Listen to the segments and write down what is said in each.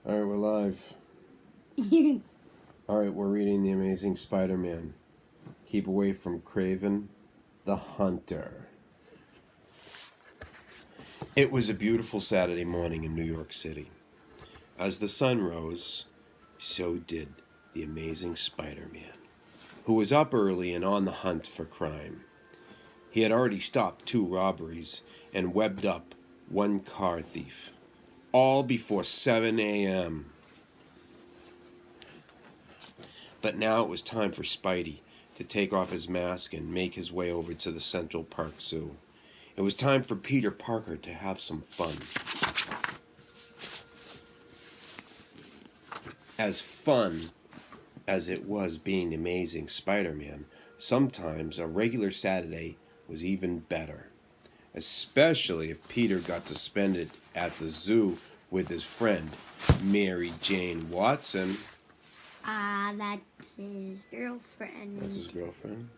All right, we're live. All right, we're reading The Amazing Spider-Man. Keep away from Kraven the Hunter. It was a beautiful Saturday morning in New York City. As the sun rose, so did the Amazing Spider-Man, who was up early and on the hunt for crime. He had already stopped 2 robberies and webbed up 1 car thief, all before 7 a.m. But now it was time for Spidey to take off his mask and make his way over to the Central Park Zoo. It was time for Peter Parker to have some fun. As fun as it was being the Amazing Spider-Man, sometimes a regular Saturday was even better. Especially if Peter got to spend it at the zoo with his friend, Mary Jane Watson. That's his girlfriend. That's his girlfriend?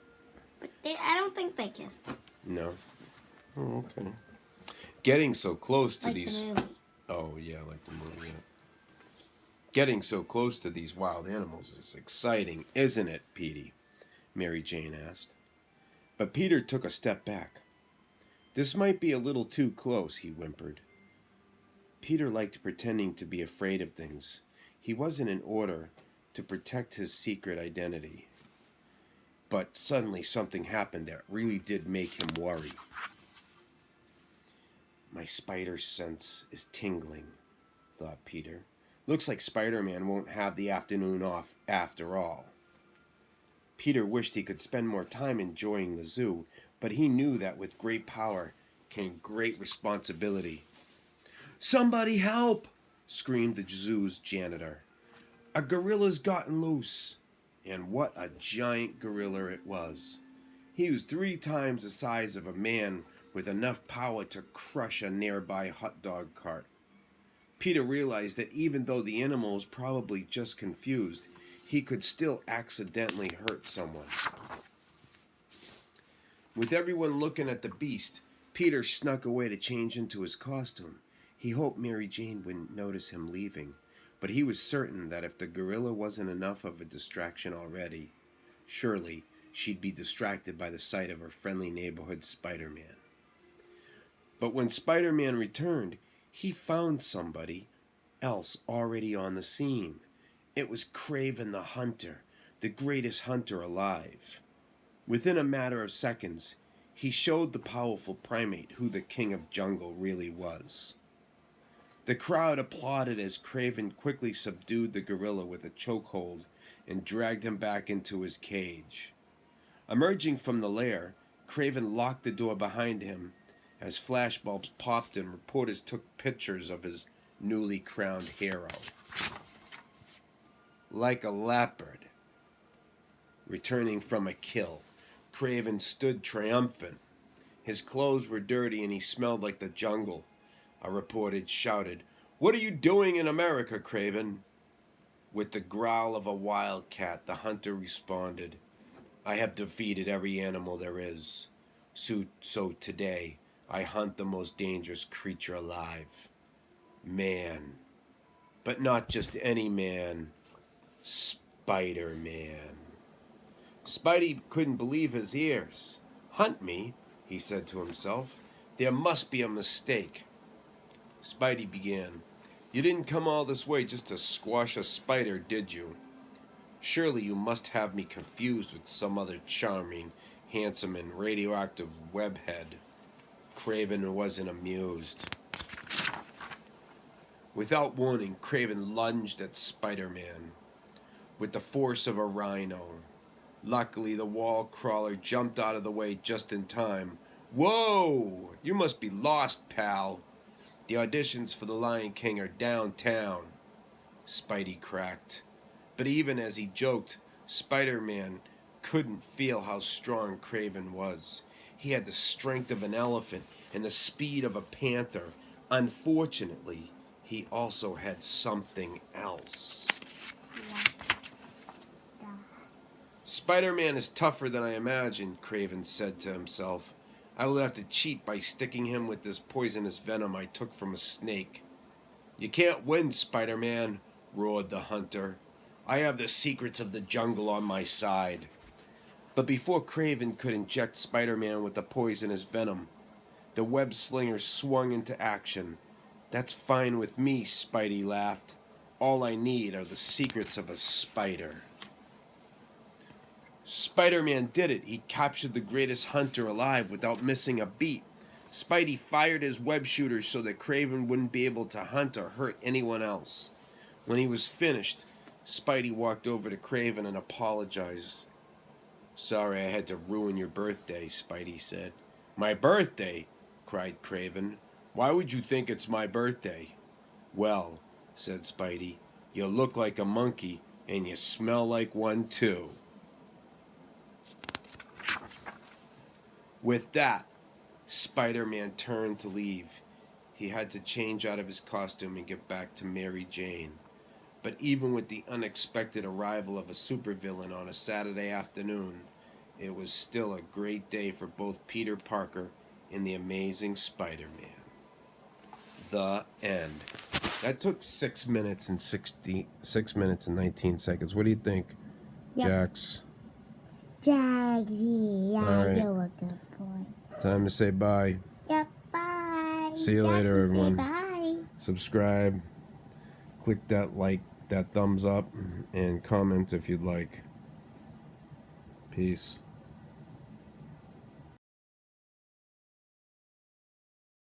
But I don't think they kiss. No. Oh, okay. Getting so close to like these... the movie. Oh, yeah, like the movie, yeah. Getting so close to these wild animals is exciting, isn't it, Petey? Mary Jane asked. But Peter took a step back. This might be a little too close, he whimpered. Peter liked pretending to be afraid of things. He wasn't in order to protect his secret identity. But suddenly something happened that really did make him worry. My spider sense is tingling, thought Peter. Looks like Spider-Man won't have the afternoon off after all. Peter wished he could spend more time enjoying the zoo, but he knew that with great power came great responsibility. "Somebody help!" screamed the zoo's janitor. "A gorilla's gotten loose." And what a giant gorilla it was. He was 3 times the size of a man with enough power to crush a nearby hot dog cart. Peter realized that even though the animal was probably just confused, he could still accidentally hurt someone. With everyone looking at the beast, Peter snuck away to change into his costume. He hoped Mary Jane wouldn't notice him leaving, but he was certain that if the gorilla wasn't enough of a distraction already, surely she'd be distracted by the sight of her friendly neighborhood Spider-Man. But when Spider-Man returned, he found somebody else already on the scene. It was Kraven the Hunter, the greatest hunter alive. Within a matter of seconds, he showed the powerful primate who the king of jungle really was. The crowd applauded as Kraven quickly subdued the gorilla with a chokehold and dragged him back into his cage. Emerging from the lair, Kraven locked the door behind him as flashbulbs popped and reporters took pictures of his newly crowned hero. Like a leopard returning from a kill, Kraven stood triumphant. His clothes were dirty and he smelled like the jungle. A reporter shouted, "What are you doing in America, Kraven?" With the growl of a wildcat, the hunter responded, "I have defeated every animal there is. So today, I hunt the most dangerous creature alive. Man. But not just any man. Spider-Man." Spidey couldn't believe his ears. "Hunt me?" he said to himself. "There must be a mistake." Spidey began. "You didn't come all this way just to squash a spider, did you? Surely you must have me confused with some other charming, handsome, and radioactive webhead." Kraven wasn't amused. Without warning, Kraven lunged at Spider-Man with the force of a rhino. Luckily, the wall crawler jumped out of the way just in time. "Whoa! You must be lost, pal. The auditions for The Lion King are downtown," Spidey cracked. But even as he joked, Spider-Man couldn't feel how strong Kraven was. He had the strength of an elephant and the speed of a panther. Unfortunately, he also had something else. "Spider-Man is tougher than I imagined," Kraven said to himself. "I will have to cheat by sticking him with this poisonous venom I took from a snake." "You can't win, Spider-Man," roared the hunter. "I have the secrets of the jungle on my side." But before Craven could inject Spider-Man with the poisonous venom, the web slinger swung into action. "That's fine with me," Spidey laughed. "All I need are the secrets of a spider." Spider-Man did it. He captured the greatest hunter alive without missing a beat. Spidey fired his web shooters so that Craven wouldn't be able to hunt or hurt anyone else. When he was finished, Spidey walked over to Craven and apologized. "Sorry I had to ruin your birthday," Spidey said. "My birthday?" cried Craven. "Why would you think it's my birthday?" "Well," said Spidey, "you look like a monkey and you smell like one too." With that, Spider-Man turned to leave. He had to change out of his costume and get back to Mary Jane. But even with the unexpected arrival of a supervillain on a Saturday afternoon, it was still a great day for both Peter Parker and the Amazing Spider-Man. The end. That took 6 minutes and 19 seconds. What do you think, Yep. Jax? Jaggy, yeah, All right. you're a good boy. Time to say bye. Yep, bye. See you later, Jackson, say everyone. bye. Subscribe, click that thumbs up, and comment if you'd like. Peace.